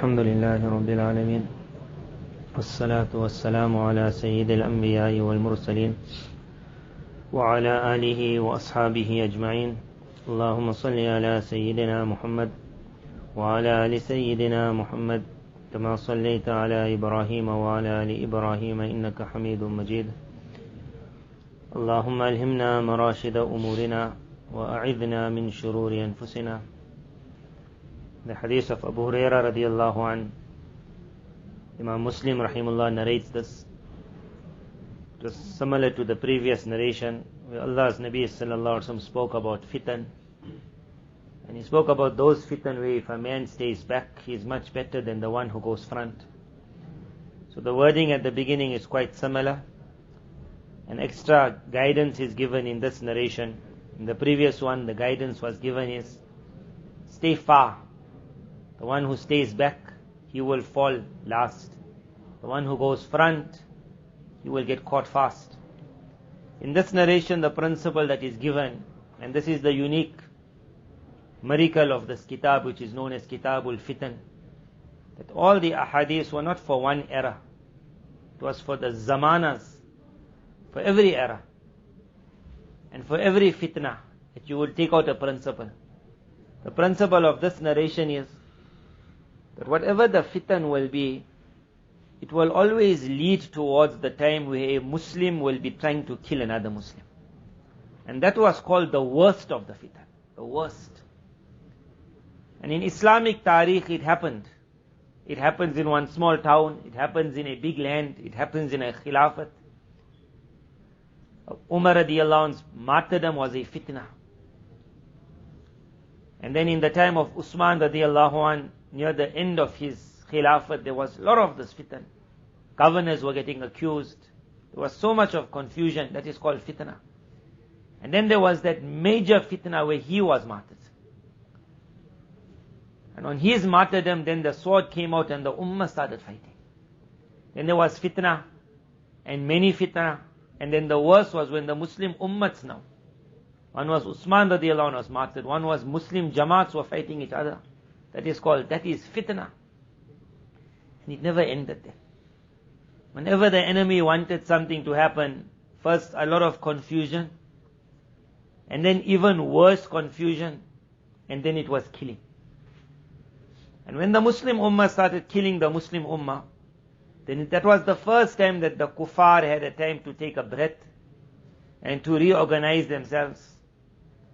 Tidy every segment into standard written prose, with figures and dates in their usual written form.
الحمد لله رب العالمين والصلاة والسلام على سيد الأنبياء والمرسلين وعلى آله وأصحابه أجمعين. اللهم صل على سيدنا محمد وعلى آل سيدنا محمد كما صليت على إبراهيم وعلى آل إبراهيم إنك حميد مجيد. اللهم ألهمنا مراشد أمورنا وأعذنا من شرور أنفسنا. The hadith of Abu Hurairah radiallahu anh, Imam Muslim rahimullah narrates this. It was similar to the previous narration where Allah's Nabi sallallahu alaihi wasallam spoke about fitan, and he spoke about those fitan where if a man stays back he is much better than the one who goes front. So the wording at the beginning is quite similar. An extra guidance is given in this narration. In the previous one the guidance was given is stay far. The one who stays back, he will fall last. The one who goes front, he will get caught fast. In this narration, the principle that is given, and this is the unique miracle of this kitab, which is known as Kitabul Fitan, that all the ahadith were not for one era. It was for the zamanas, for every era, and for every fitna, that you will take out a principle. The principle of this narration is that whatever the fitan will be, it will always lead towards the time where a Muslim will be trying to kill another Muslim. And that was called the worst of the fitan. The worst. And in Islamic tariq it happened. It happens in one small town, it happens in a big land, it happens in a khilafat. Umar radiallahu anhu's martyrdom was a fitna. And then in the time of Usman radiallahu anhu, near the end of his khilafat, there was a lot of this fitan. Governors were getting accused. There was so much of confusion. That is called fitna. And then there was that major fitna where he was martyred. And on his martyrdom, then the sword came out and the ummah started fighting. Then there was fitna and many fitna. And then the worst was when the Muslim ummats now. One was Usman radiallahu anhu was martyred. One was Muslim Jamaats were fighting each other. That is fitna. And it never ended there. Whenever the enemy wanted something to happen, first a lot of confusion, and then even worse confusion, and then it was killing. And when the Muslim Ummah started killing the Muslim Ummah, then that was the first time that the kuffar had a time to take a breath and to reorganize themselves,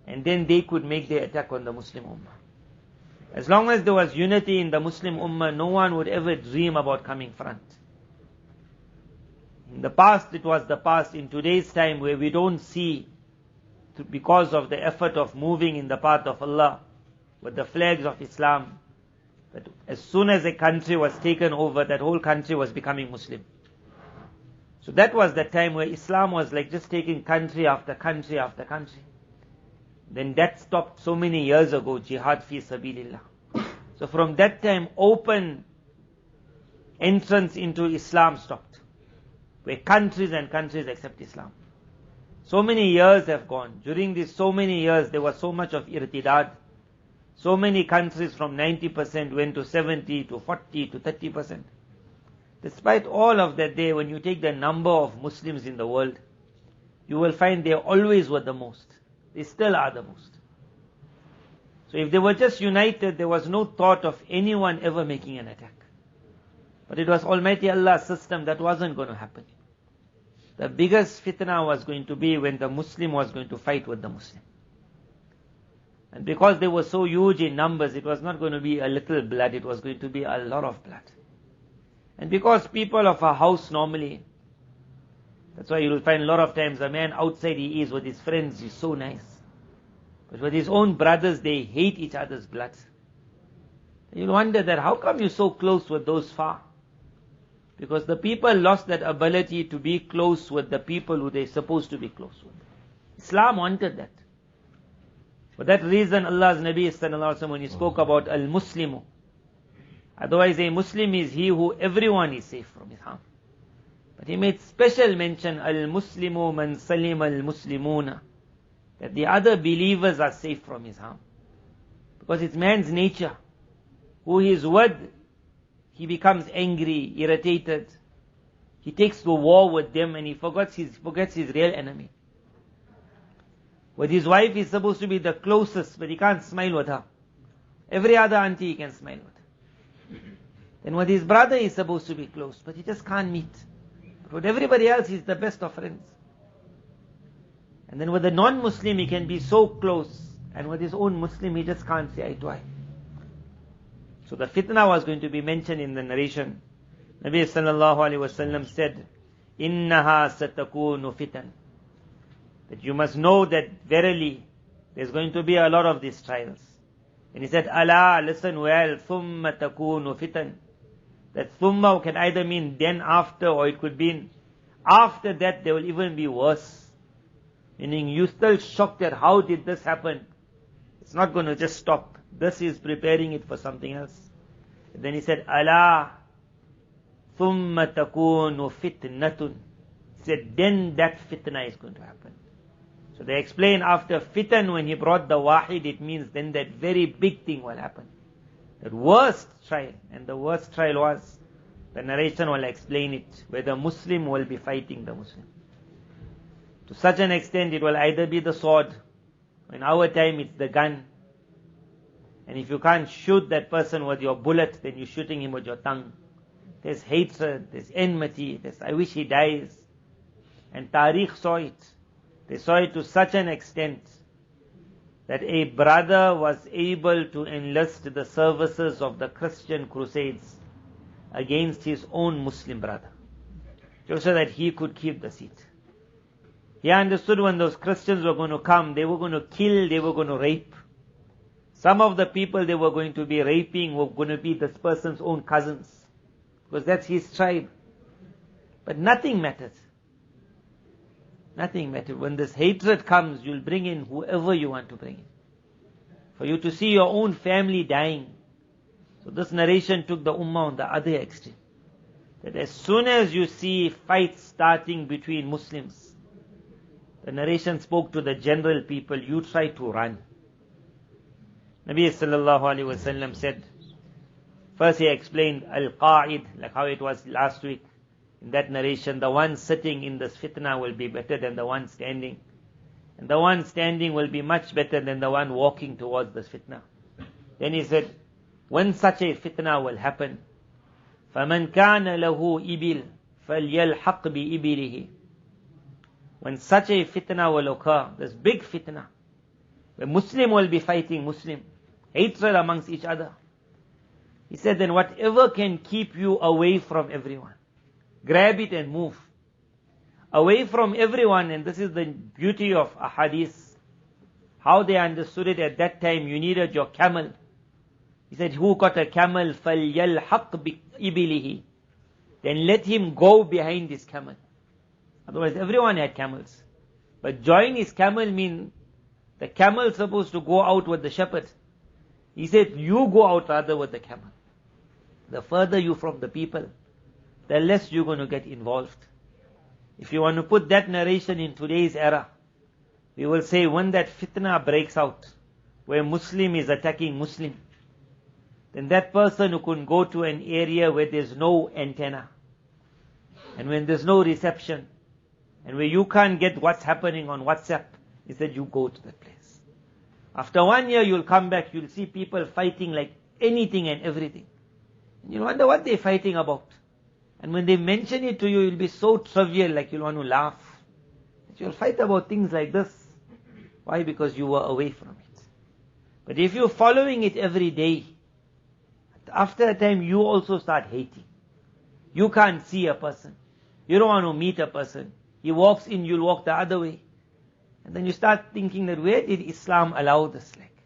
and then they could make their attack on the Muslim Ummah. As long as there was unity in the Muslim Ummah, no one would ever dream about coming front. In the past, it was the past. In today's time, where we don't see, because of the effort of moving in the path of Allah, with the flags of Islam, that as soon as a country was taken over, that whole country was becoming Muslim. So that was the time where Islam was like just taking country after country after country. Then that stopped so many years ago, jihad fi sabilillah. So from that time, open entrance into Islam stopped, where countries and countries accept Islam. So many years have gone. During these so many years, there was so much of irtidad. So many countries from 90% went to 70 to 40 to 30%. Despite all of that, when you take the number of Muslims in the world, you will find they always were the most. They still are the most. So if they were just united, there was no thought of anyone ever making an attack. But it was Almighty Allah's system that wasn't going to happen. The biggest fitna was going to be when the Muslim was going to fight with the Muslim. And because they were so huge in numbers, it was not going to be a little blood, it was going to be a lot of blood. And because people of a house normally, that's why you will find a lot of times a man outside he is with his friends, he's so nice. But with his own brothers, they hate each other's blood. You'll wonder that how come you're so close with those far? Because the people lost that ability to be close with the people who they're supposed to be close with. Islam wanted that. For that reason, Allah's Nabi sallallahu alaihi wasallam, when he spoke about al-Muslimu, otherwise a Muslim is he who everyone is safe from his harm. But he made special mention, al-Muslimu man salim al-Muslimuna, that the other believers are safe from his harm. Because it's man's nature. Who he is with, he becomes angry, irritated. He takes to war with them and he forgets his real enemy. With his wife, he's supposed to be the closest, but he can't smile with her. Every other auntie he can smile with. Then with his brother, he's supposed to be close, but he just can't meet. But with everybody else, he's the best of friends. And then with a non-Muslim, he can be so close, and with his own Muslim, he just can't say eye to eye. So the fitna was going to be mentioned in the narration. Nabi sallallahu alaihi wasallam said, "Innaha satakunu fitan." That you must know that verily there's going to be a lot of these trials. And he said, "Allah, listen well, thumma takunu fitan." That thumma can either mean then after, or it could mean after that there will even be worse. Meaning you still shocked at how did this happen. It's not going to just stop. This is preparing it for something else. And then he said, "Allah, thumma takunu fitnatun." He said, then that fitna is going to happen. So they explain after fitan, when he brought the wahid, it means then that very big thing will happen. The worst trial, and the worst trial was, the narration will explain it, where the Muslim will be fighting the Muslim. To such an extent, it will either be the sword, in our time it's the gun, and if you can't shoot that person with your bullet, then you're shooting him with your tongue. There's hatred, there's enmity, there's I wish he dies. And Tariq saw it. They saw it to such an extent that a brother was able to enlist the services of the Christian crusades against his own Muslim brother, just so that he could keep the seat. He understood when those Christians were going to come, they were going to kill, they were going to rape. Some of the people they were going to be raping were going to be this person's own cousins, because that's his tribe. But nothing matters. Nothing matters. When this hatred comes, you'll bring in whoever you want to bring in. For you to see your own family dying. So this narration took the ummah on the other extreme. That as soon as you see fights starting between Muslims, the narration spoke to the general people, you try to run. Nabi sallallahu alaihi wasallam said, first he explained al-qa'id, like how it was last week. In that narration, the one sitting in this fitna will be better than the one standing. And the one standing will be much better than the one walking towards this fitna. Then he said, when such a fitna will happen, فَمَنْ كَانَ لَهُ إِبِلْ فَلْيَلْحَقْ بِإِبِلِهِ. When such a fitna will occur, this big fitna, where Muslim will be fighting Muslim, hatred amongst each other. He said, then whatever can keep you away from everyone, grab it and move. Away from everyone, and this is the beauty of ahadith. How they understood it at that time, you needed your camel. He said, who got a camel? فَلْيَلْحَقْ بِإِبِلِهِ. Then let him go behind his camel. Otherwise everyone had camels. But join his camel means the camel is supposed to go out with the shepherd. He said, you go out rather with the camel. The further you from the people, the less you're going to get involved. If you want to put that narration in today's era, we will say when that fitna breaks out, where Muslim is attacking Muslim, then that person who can go to an area where there's no antenna, and when there's no reception, and where you can't get what's happening on WhatsApp, he said you go to that place. After 1 year you'll come back, you'll see people fighting like anything and everything. And you'll wonder what they're fighting about. And when they mention it to you, it'll be so trivial, like you'll want to laugh. You'll fight about things like this. Why? Because you were away from it. But if you're following it every day, after a time you also start hating. You can't see a person. You don't want to meet a person. He walks in, you'll walk the other way. And then you start thinking that where did Islam allow this? Like,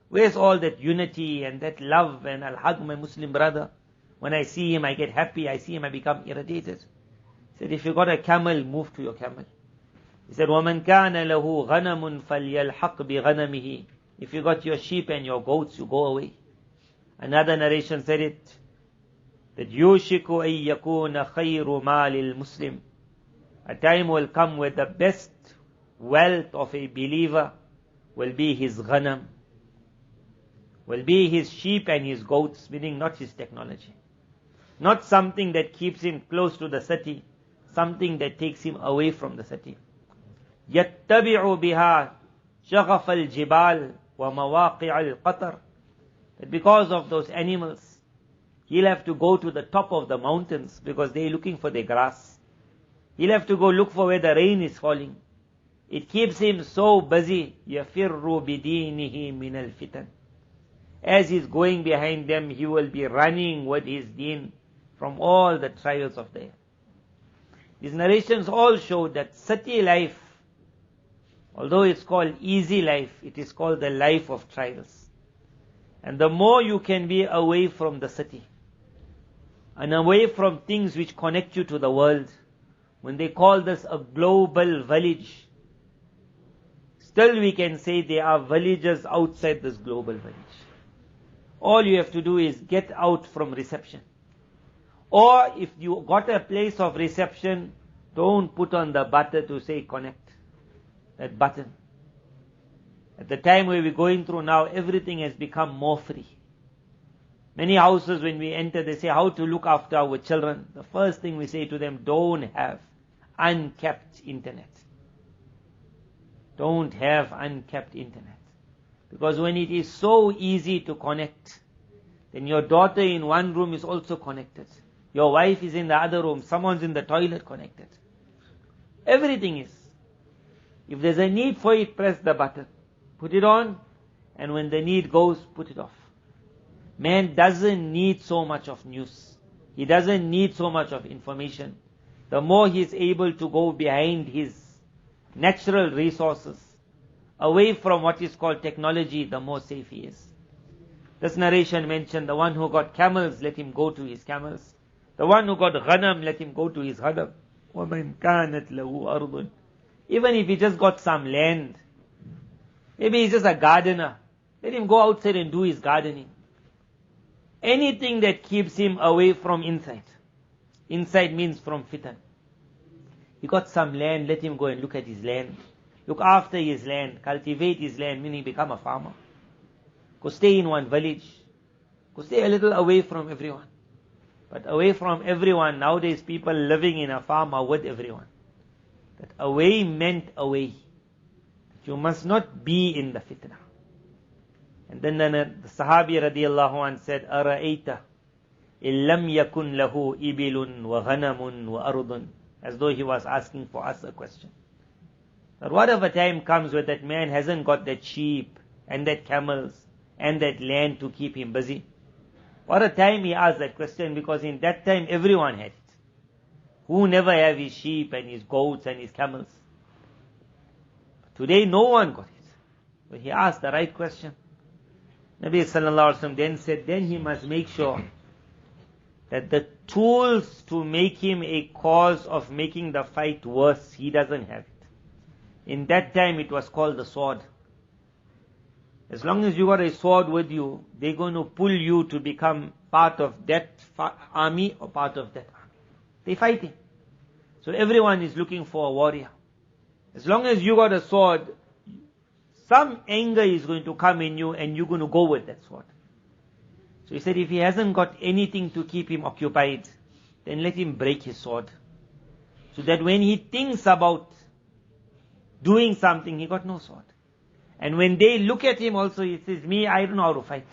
where's all that unity and that love and I'll hug my Muslim brother. When I see him, I get happy. I see him, I become irritated. He said, if you got a camel, move to your camel. He said, وَمَنْ كَانَ لَهُ غَنَمٌ فَلْيَلْحَقْ بِغَنَمِهِ. If you got your sheep and your goats, you go away. Another narration said it, that يُوشِكُ أَن يَكُونَ خَيْرُ مَالِ الْمُسْلِمِ. A time will come where the best wealth of a believer will be his ghanam, will be his sheep and his goats, meaning not his technology. not something that keeps him close to the city, something that takes him away from the city. يَتَّبِعُ بِهَا شَغَفَ الْجِبَالِ وَمَوَاقِعَ الْقَطَرِ. That because of those animals, he'll have to go to the top of the mountains because they're looking for their grass. He'll have to go look for where the rain is falling. It keeps him so busy. يَفِرُّ بِدِينِهِ مِنَ الْفِتَنِ. As he's going behind them, he will be running with his deen from all the trials of the air. These narrations all show that city life, although it's called easy life, it is called the life of trials. And the more you can be away from the city, and away from things which connect you to the world, when they call this a global village, still we can say there are villages outside this global village. All you have to do is get out from reception. Or if you got a place of reception, don't put on the button to say connect. That button. At the time where we're going through now, everything has become more free. Many houses when we enter, they say how to look after our children. The first thing we say to them, don't have uncapped internet. Don't have uncapped internet. Because when it is so easy to connect, then your daughter in one room is also connected. Your wife is in the other room. Someone's in the toilet connected. Everything is. If there's a need for it, press the button. Put it on, and when the need goes, put it off. Man doesn't need so much of news. He doesn't need so much of information. The more he is able to go behind his natural resources, away from what is called technology, the more safe he is. This narration mentioned the one who got camels, let him go to his camels. The one who got ghanam, let him go to his ghanam. وَمَنْ كَانَتْ لَهُ أَرْضٌ. Even if he just got some land, maybe he's just a gardener, let him go outside and do his gardening. Anything that keeps him away from inside. Inside means from fitan. He got some land, let him go and look at his land. Look after his land, cultivate his land, meaning become a farmer. Go stay in one village. Go stay a little away from everyone. But away from everyone, nowadays people living in a farm are with everyone. That away meant away. That you must not be in the fitna. And then the Sahabi radiallahu anh said, أَرَأَيْتَ إِن لَمْ يَكُنْ لَهُ إِبِلٌ وَغَنَمٌ وَأَرْضٌ. As though he was asking for us a question. But whatever time comes where that man hasn't got that sheep and that camels and that land to keep him busy. What a time he asked that question, because in that time everyone had it. Who never have his sheep and his goats and his camels? Today no one got it. But he asked the right question. Nabi sallallahu alaihi wasallam then said, then he must make sure that the tools to make him a cause of making the fight worse, he doesn't have it. In that time it was called the sword. As long as you got a sword with you, they're going to pull you to become part of that army or part of that army. They're fighting. So everyone is looking for a warrior. As long as you got a sword, some anger is going to come in you and you're going to go with that sword. So he said if he hasn't got anything to keep him occupied, then let him break his sword. So that when he thinks about doing something, he got no sword. And when they look at him also, he says, me, I don't know how to fight.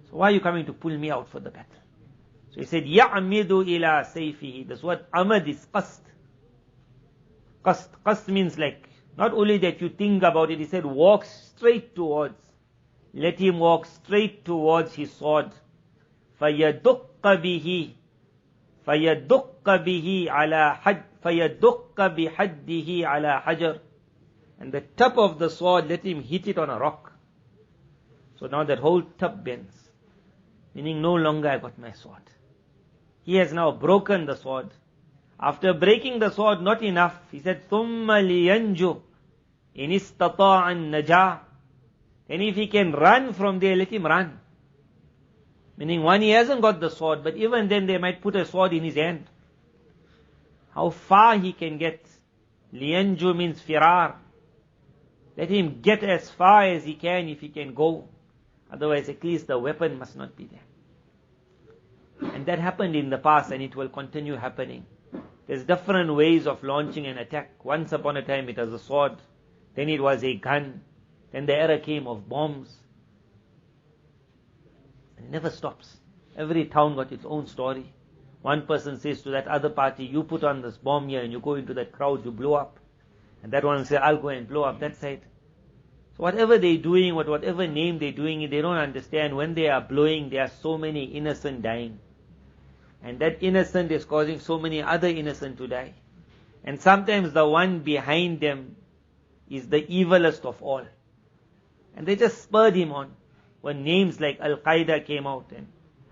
So why are you coming to pull me out for the battle? So he said, يَعْمِدُ إِلَى سَيْفِهِ. This word amad is qasd. Qasd. Qasd means like, not only that you think about it, he said, walk straight towards. Let him walk straight towards his sword. فَيَدُقَّ بِهِ عَلَى حَجٍّ فَيَدُقَّ بِحَدِّهِ عَلَى حَجَرٍ. And the tip of the sword, let him hit it on a rock. So now that whole tip bends. Meaning no longer I got my sword. He has now broken the sword. After breaking the sword, not enough. He said, ثُمَّ لِيَنْجُ إِنِ اسْتَطَاعَ النَّجَاةَ. And if he can run from there, let him run. Meaning one, he hasn't got the sword, but even then they might put a sword in his hand. How far he can get. Liyanju means firar. Let him get as far as he can if he can go. Otherwise at least the weapon must not be there. And And that happened in the past, and it will continue happening. There's different ways of launching an attack. Once upon a time it was a sword, then it was a gun, then the era came of bombs. And it never stops. Every town got its own story. One person says to that other party, you put on this bomb here and you go into that crowd, you blow up. And that one will say, I'll go and blow up that side. So whatever they're doing, whatever name they're doing it, they don't understand when they are blowing, there are so many innocent dying. And that innocent is causing so many other innocent to die. And sometimes the one behind them is the evilest of all. And they just spurred him on. When names like Al-Qaeda came out and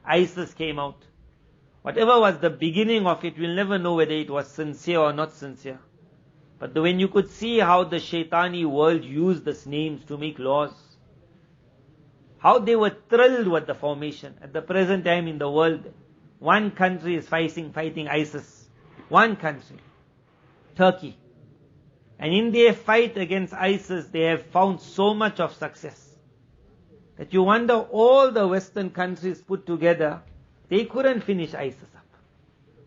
ISIS came out, whatever was the beginning of it, we'll never know whether it was sincere or not sincere. But when you could see how the shaitani world used these names to make laws, how they were thrilled with the formation. At the present time in the world, one country is fighting ISIS. One country. Turkey. And in their fight against ISIS, they have found so much of success that you wonder all the Western countries put together, they couldn't finish ISIS up.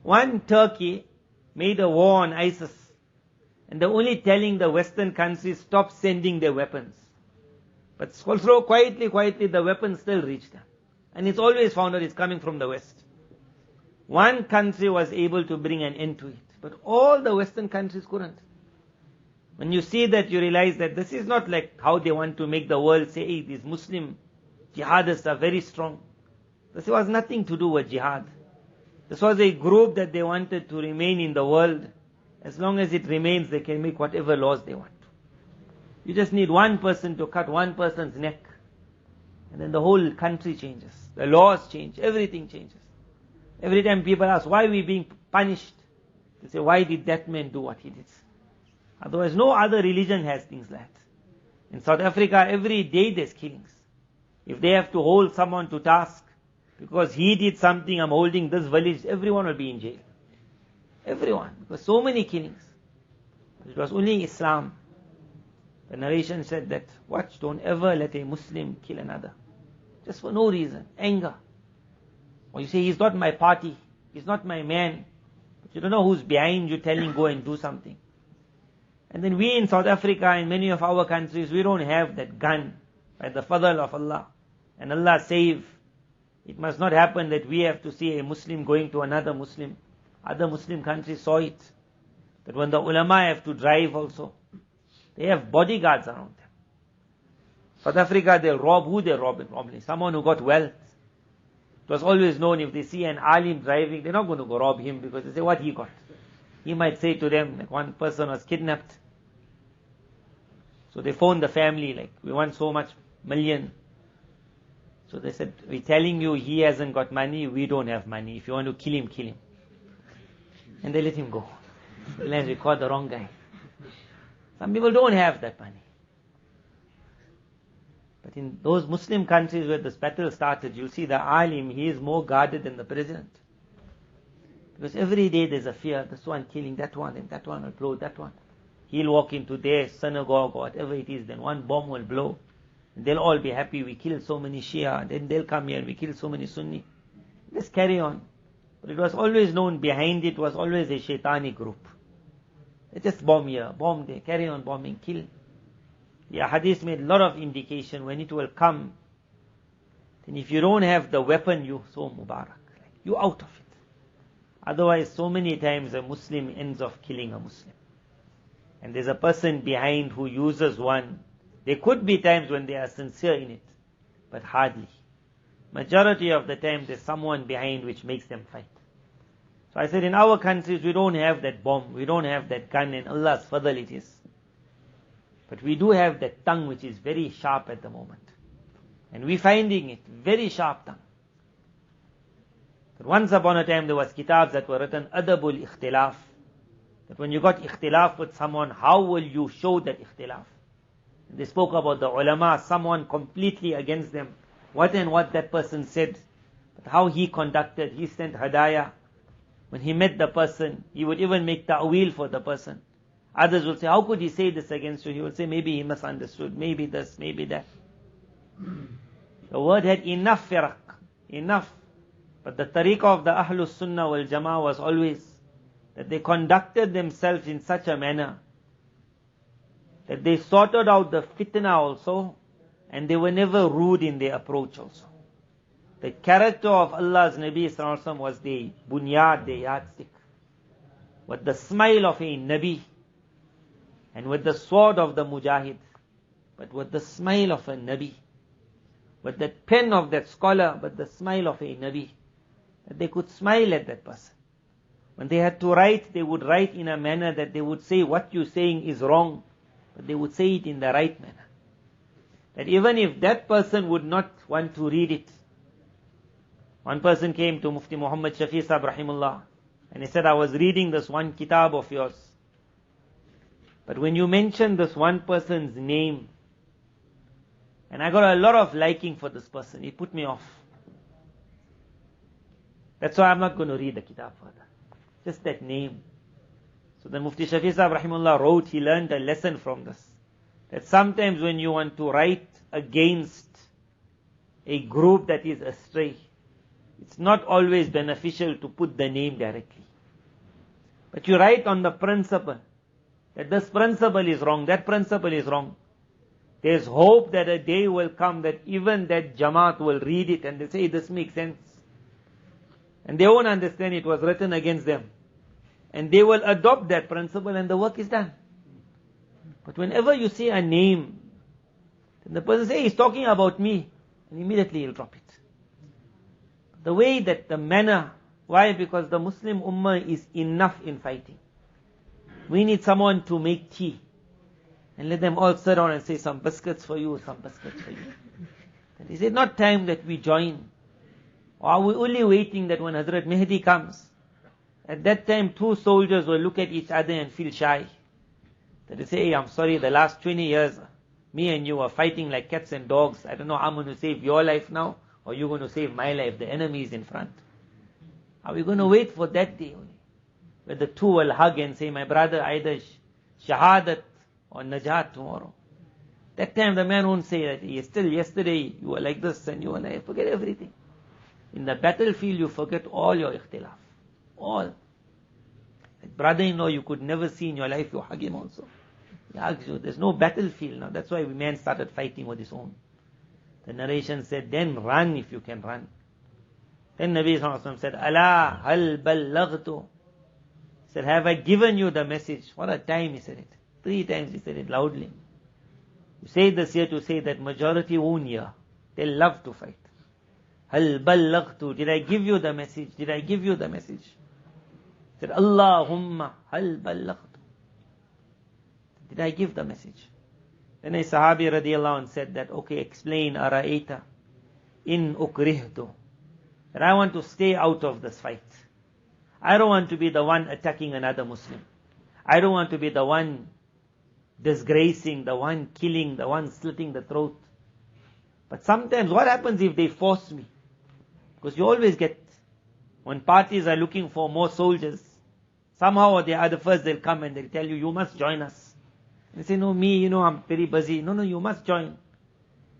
One Turkey made a war on ISIS, and they're only telling the Western countries stop sending their weapons. But so quietly, the weapons still reach them. And it's always found out it's coming from the West. One country was able to bring an end to it, but all the Western countries couldn't. When you see that, you realize that this is not like how they want to make the world say, hey, these Muslim jihadists are very strong. This was nothing to do with jihad. This was a group that they wanted to remain in the world. As long as it remains, they can make whatever laws they want. You just need one person to cut one person's neck, and then the whole country changes. The laws change. Everything changes. Every time people ask, why are we being punished? They say, why did that man do what he did? Otherwise, no other religion has things like that. In South Africa, every day there's killings. If they have to hold someone to task, because he did something, I'm holding this village, everyone will be in jail. Everyone. Because so many killings. It was only Islam. The narration said that, watch, don't ever let a Muslim kill another. Just for no reason. Anger. Or you say, he's not my party. He's not my man. But you don't know who's behind you telling go and do something. And then we in South Africa and many of our countries, we don't have that gun by the fadl of Allah. And Allah save. It must not happen that we have to see a Muslim going to another Muslim. Other Muslim countries saw it. That when the ulama have to drive also, they have bodyguards around them. South Africa, they'll rob who they're robbing? Probably someone who got wealth. It was always known if they see an alim driving, they're not going to go rob him because they say what he got. He might say to them, like one person was kidnapped. So they phoned the family, like, we want so much million. So they said, we're telling you he hasn't got money, we don't have money. If you want to kill him, kill him. And they let him go. Realize we caught the wrong guy. Some people don't have that money. But in those Muslim countries where this battle started, you'll see the alim, he is more guarded than the president. Because every day there's a fear, this one killing that one, and that one will blow that one. He'll walk into their synagogue or whatever it is, then one bomb will blow. And they'll all be happy, we killed so many Shia, then they'll come here, we killed so many Sunni. Just carry on. But it was always known behind it was always a shaitani group. They just bomb here, bomb there, carry on bombing, kill. The hadith made a lot of indication when it will come. Then if you don't have the weapon, you so Mubarak. You out of it. Otherwise, so many times a Muslim ends up killing a Muslim. And there's a person behind who uses one. There could be times when they are sincere in it, but hardly. Majority of the time there's someone behind which makes them fight. So I said in our countries we don't have that bomb, we don't have that gun, and Allah's fadl it is. But we do have that tongue which is very sharp at the moment. And we're finding it, very sharp tongue. But once upon a time there was kitabs that were written, Adabul Ikhtilaf. That when you got ikhtilaf with someone, how will you show that ikhtilaf? And they spoke about the ulama, someone completely against them. What and what that person said. But how he conducted, he sent hadayah. When he met the person, he would even make ta'wil for the person. Others will say, how could he say this against you? He will say, maybe he misunderstood, maybe this, maybe that. The word had enough firaq, enough. But the tariqah of the Ahlus Sunnah wal Jama'ah was always that they conducted themselves in such a manner that they sorted out the fitna also, and they were never rude in their approach also. The character of Allah's Nabi Sallallahu Alaihi Wasallam was the bunyad, the yardstick. With the smile of a Nabi, and with the sword of the Mujahid, but with the smile of a Nabi, with the pen of that scholar, but the smile of a Nabi, that they could smile at that person. When they had to write, they would write in a manner that they would say what you're saying is wrong, but they would say it in the right manner. That even if that person would not want to read it. One person came to Mufti Muhammad Shafi Sahib Rahimullah, and he said, I was reading this one kitab of yours, but when you mentioned this one person's name, and I got a lot of liking for this person, he put me off. That's why I'm not going to read the kitab further. Just that name. So the Mufti Shafi Sahib Rahimullah wrote, he learned a lesson from this. That sometimes when you want to write against a group that is astray, it's not always beneficial to put the name directly. But you write on the principle, that this principle is wrong, that principle is wrong. There's hope that a day will come that even that Jamaat will read it and they say, this makes sense. And they won't understand it was written against them. And they will adopt that principle and the work is done. But whenever you say a name, then the person says, he's talking about me, and immediately he'll drop it. The way that the manner, why? Because the Muslim Ummah is enough in fighting. We need someone to make tea. And let them all sit down and say, some biscuits for you, some biscuits for you. And is it not time that we join? Or are we only waiting that when Hazrat Mehdi comes? At that time, two soldiers will look at each other and feel shy. That they say, hey, I'm sorry, the last 20 years, me and you are fighting like cats and dogs. I don't know how I'm going to save your life now, or you're going to save my life. The enemy is in front. Are we going to wait for that day only? Where the two will hug and say, my brother, either shahadat or najat tomorrow. That time the man won't say that, still yesterday you were like this and you were like, forget everything. In the battlefield you forget all your ikhtilaf. All. That brother-in-law you could never see in your life, you hug him also. He hugs you. There's no battlefield now. That's why man started fighting with his own. The narration said, then run if you can run. Then Nabi Sallallahu Alaihi Wasallam said, Allah hal ballaghtu. He said, have I given you the message? What a time he said it. 3 times he said it loudly. You say this here to say that majority won't hear. They love to fight. Hal ballaghtu. Did I give you the message? Did I give you the message? He said, Allahumma hal ballaghtu. Did I give the message? Then a Sahabi radiallahu anh said that, okay, explain, ara'ayta in ukrihtu. That I want to stay out of this fight. I don't want to be the one attacking another Muslim. I don't want to be the one disgracing, the one killing, the one slitting the throat. But sometimes what happens if they force me? Because you always get, when parties are looking for more soldiers, somehow or the other first they'll come and they'll tell you, you must join us. And they say, no, me, I'm very busy. No, you must join.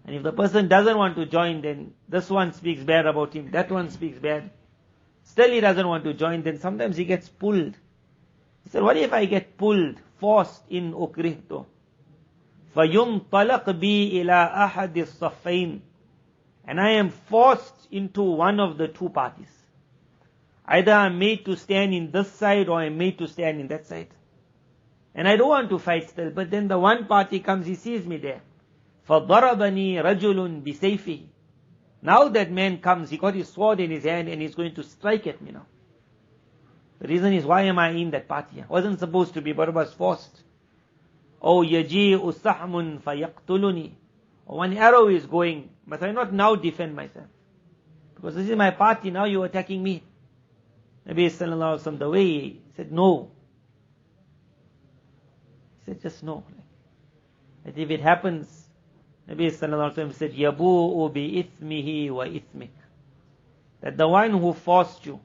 And if the person doesn't want to join, then this one speaks bad about him, that one speaks bad. Still he doesn't want to join, then sometimes he gets pulled. He said, what if I get pulled, forced in ukrihtu? فَيُنْطَلَقْ بِي إِلَىٰ أَحَدِ الصَّفَّيْنِ. And I am forced into one of the two parties. Either I'm made to stand in this side or I'm made to stand in that side. And I don't want to fight still, but then the one party comes, he sees me there. فَضَرَبَنِي رَجُلٌ بِسَيْفِهِ. Now that man comes, he got his sword in his hand and he's going to strike at me now. The reason is, why am I in that party? I wasn't supposed to be, but I was forced. Oh, yaji'u sahmun fayaqtuluni. Or one arrow is going, must I not now defend myself? Because this is my party, now you're attacking me. Nabi sallallahu alaihi wasallam, the way he said no. He said just no. That if it happens, Nabi sallallahu alaihi wasallam said, yabu'u bi ithmihi wa ithmik. That the one who forced you,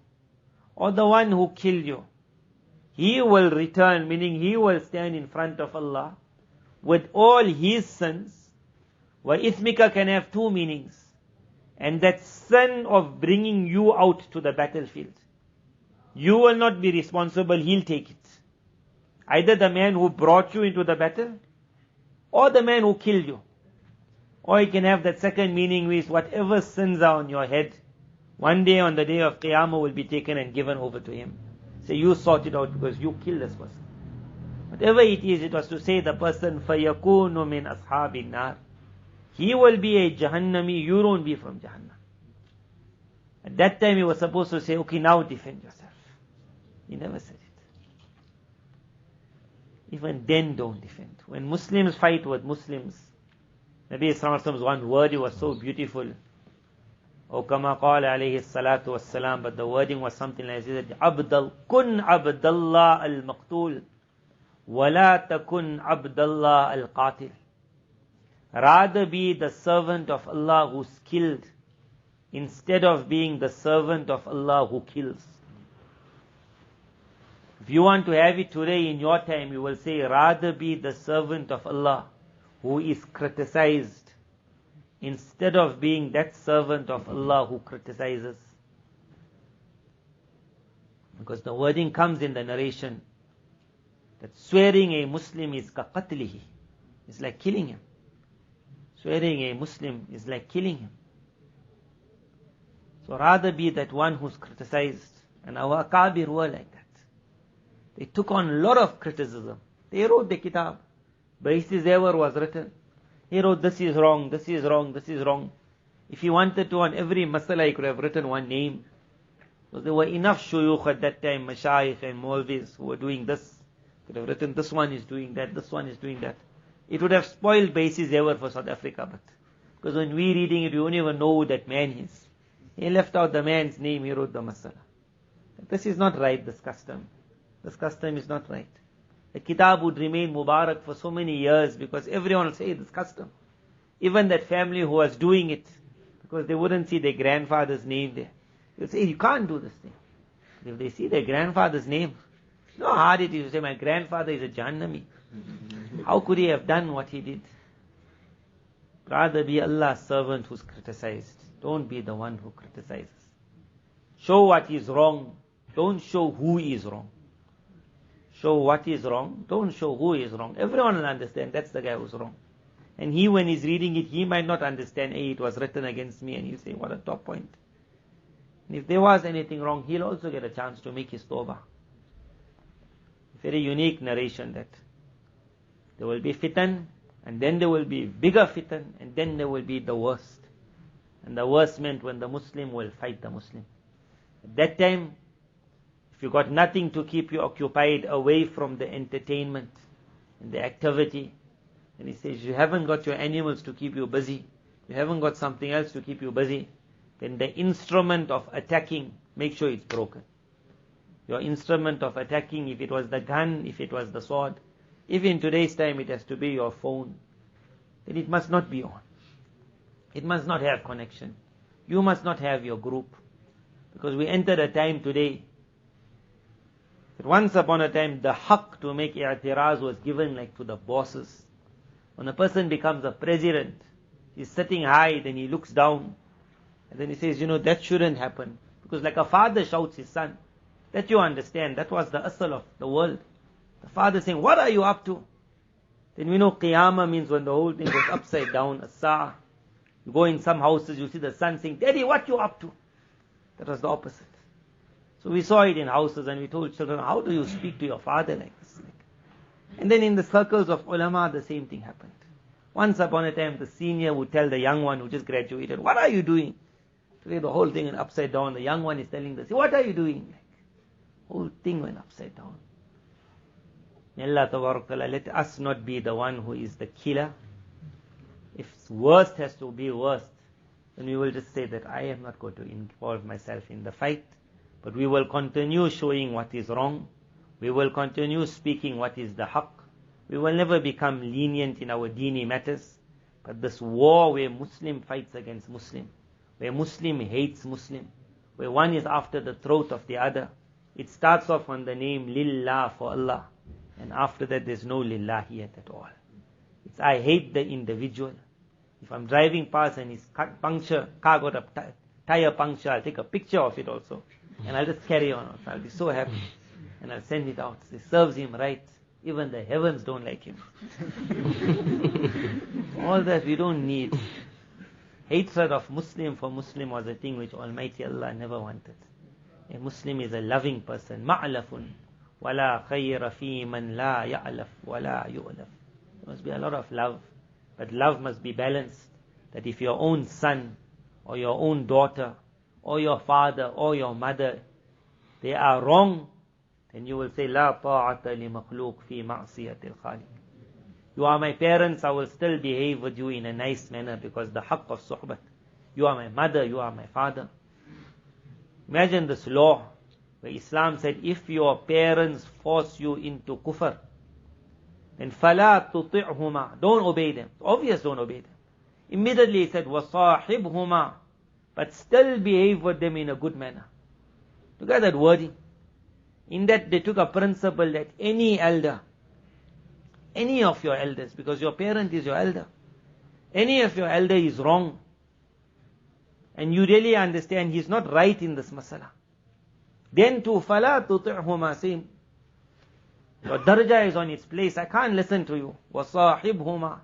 or the one who killed you, he will return, meaning he will stand in front of Allah with all his sins. Wa ithmika can have two meanings. and that sin of bringing you out to the battlefield. You will not be responsible, he'll take it. Either the man who brought you into the battle, or the man who killed you. Or you can have that second meaning, which whatever sins are on your head, one day on the day of Qiyamah will be taken and given over to him. Say, you sort it out because you killed this person. Whatever it is, it was to say the person, فَيَكُونُ مِنْ أَصْحَابِ النَّارِ. He will be a Jahannami, you don't be from Jahannam. At that time he was supposed to say, okay, now defend yourself. He never said it. Even then don't defend. When Muslims fight with Muslims, Nabi Sallallahu Alaihi Wasallam's one word, it was so beautiful. O kama qala alayhi salatu wassalam, but the wording was something like this: kun abdallah al-maqtul, wa la takun abdallah al-qatil. Rather be the servant of Allah who's killed, instead of being the servant of Allah who kills. If you want to have it today in your time, you will say, rather be the servant of Allah who is criticized, instead of being that servant of Allah who criticizes. Because the wording comes in the narration that swearing a Muslim is ka qatlihi, it's like killing him. Swearing a Muslim is like killing him. So rather be that one who's criticized. And our Akabir were like that. They took on a lot of criticism. They wrote the kitab. Basis ever was written. He wrote, this is wrong, this is wrong, this is wrong. If he wanted to, on every masala, he could have written one name. Because there were enough shuyukh at that time, mashayikh and maulvis, who were doing this. Could have written, this one is doing that, this one is doing that. It would have spoiled basis ever for South Africa, but because when we reading it, we don't even know who that man is. He left out the man's name, he wrote the masala. This is not right, this custom. This custom is not right. The kitab would remain Mubarak for so many years because everyone will say this custom. Even that family who was doing it, because they wouldn't see their grandfather's name there. They would say, you can't do this thing. If they see their grandfather's name, you know how hard it is to say, my grandfather is a Jahannami. How could he have done what he did? Rather be Allah's servant who's criticized. Don't be the one who criticizes. Show what is wrong. Don't show who is wrong. Show what is wrong. Don't show who is wrong. Everyone will understand that's the guy who's wrong. And he, when he's reading it, he might not understand, hey, it was written against me, and he'll say, what a top point. And if there was anything wrong, he'll also get a chance to make his tawbah. Very unique narration that there will be fitan, and then there will be bigger fitan, and then there will be the worst. And the worst meant when the Muslim will fight the Muslim. At that time, if you got nothing to keep you occupied away from the entertainment and the activity, and he says you haven't got your animals to keep you busy, you haven't got something else to keep you busy, then the instrument of attacking, make sure it's broken. Your instrument of attacking, if it was the gun, if it was the sword, if in today's time it has to be your phone, then it must not be on. It must not have connection. You must not have your group. Because we entered a time today that once upon a time the haqq to make i'tiraz was given like to the bosses. When a person becomes a president, he's sitting high, then he looks down, and then he says, that shouldn't happen. Because like a father shouts his son, that you understand, that was the asal of the world. The father saying, what are you up to? Then we know qiyamah means when the whole thing goes upside down, as-sa'ah. You go in some houses, you see the son saying, Daddy, what you up to? That was the opposite. So we saw it in houses and we told children, how do you speak to your father like this? And then in the circles of ulama, the same thing happened. Once upon a time, the senior would tell the young one who just graduated, what are you doing? Today the whole thing went upside down. The young one is telling the senior, what are you doing? Whole thing went upside down. May Allah Tabarak Ta'ala let us not be the one who is the killer. If worst has to be worst, then we will just say that I am not going to involve myself in the fight, but we will continue showing what is wrong. We will continue speaking what is the haqq. We will never become lenient in our deeni matters. But this war where Muslim fights against Muslim, where Muslim hates Muslim, where one is after the throat of the other, it starts off on the name Lillah, for Allah. And after that there's no Lillahiyat at all. It's I hate the individual. If I'm driving past and his car got a tire puncture, I'll take a picture of it also. And I'll just carry on. I'll be so happy. And I'll send it out. It serves him right. Even the heavens don't like him. All that we don't need. Hatred of Muslim for Muslim was a thing which Almighty Allah never wanted. A Muslim is a loving person. Ma'lafun. وَلَا خَيْرَ فِي مَنْ لَا يَعْلَفْ وَلَا يُؤْلَفْ. There must be a lot of love. But love must be balanced. That if your own son, or your own daughter, or your father, or your mother, they are wrong, then you will say, لَا طَاعَةَ لِمَخْلُوقٍ فِي مَعْصِيَةِ الْخَالِقِ. You are my parents, I will still behave with you in a nice manner because the haqq of suhbat. You are my mother, you are my father. Imagine this law where Islam said, if your parents force you into kufr, then فَلَا تُطِعْهُمَا. Don't obey them. It's obvious, don't obey them. Immediately he said, وَصَاحِبْهُمَا. But still behave with them in a good manner. Look at that wording. In that they took a principle that any elder, any of your elders, because your parent is your elder, any of your elder is wrong, and you really understand he's not right in this masala, then to فَلَا تُطِعْهُمَا, say, your darajah is on its place, I can't listen to you. وَصَاحِبْهُمَا.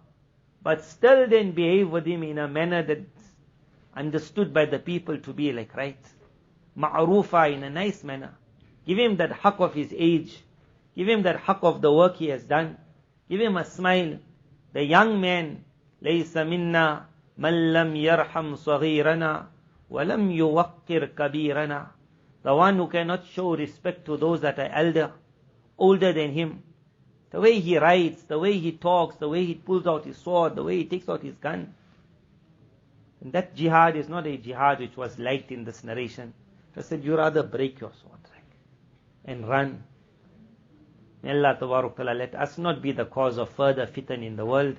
But still then behave with him in a manner that's understood by the people to be like right. Ma'rufa, in a nice manner. Give him that haqq of his age. Give him that haqq of the work he has done. Give him a smile. The young man, لَيْسَ مِنَّا مَنْ لَمْ يَرْحَمْ صَغِيرَنَا وَلَمْ يُوَقِّرْ كَبِيرَنَا. The one who cannot show respect to those that are older than him. The way he writes, the way he talks, the way he pulls out his sword, the way he takes out his gun. And that jihad is not a jihad which was liked in this narration. It said, you rather break your sword and run. May Allah Tabarak Ta'ala let us not be the cause of further fitan in the world.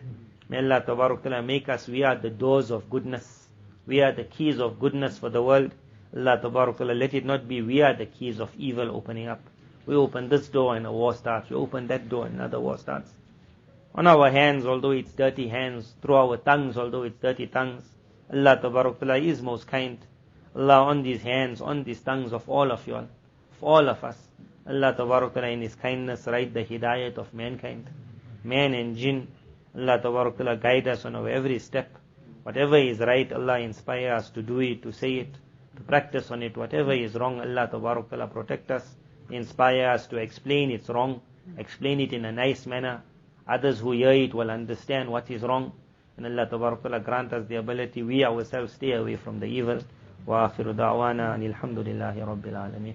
May Allah Tabarak Ta'ala make us, we are the doors of goodness. We are the keys of goodness for the world. Allah Tabarak Ta'ala let it not be we are the keys of evil opening up. We open this door and a war starts. We open that door and another war starts. On our hands, although it's dirty hands. Through our tongues, although it's dirty tongues. Allah Tabarak Ta'ala is most kind. Allah, on these hands, on these tongues of all of you all, of all of us. Allah Tabarak Ta'ala in His kindness write the hidayat of mankind. Man and jinn. Allah Tabarak Ta'ala guide us on our every step. Whatever is right, Allah inspire us to do it, to say it, to practice on it. Whatever is wrong, Allah Tabarak Ta'ala protect us. Inspire us to explain it's wrong, explain it in a nice manner. Others who hear it will understand what is wrong. And Allah Tabarak Ta'ala grant us the ability, we ourselves stay away from the evil. Wa akhiru da'wana anil hamdulillahi rabbil alameen.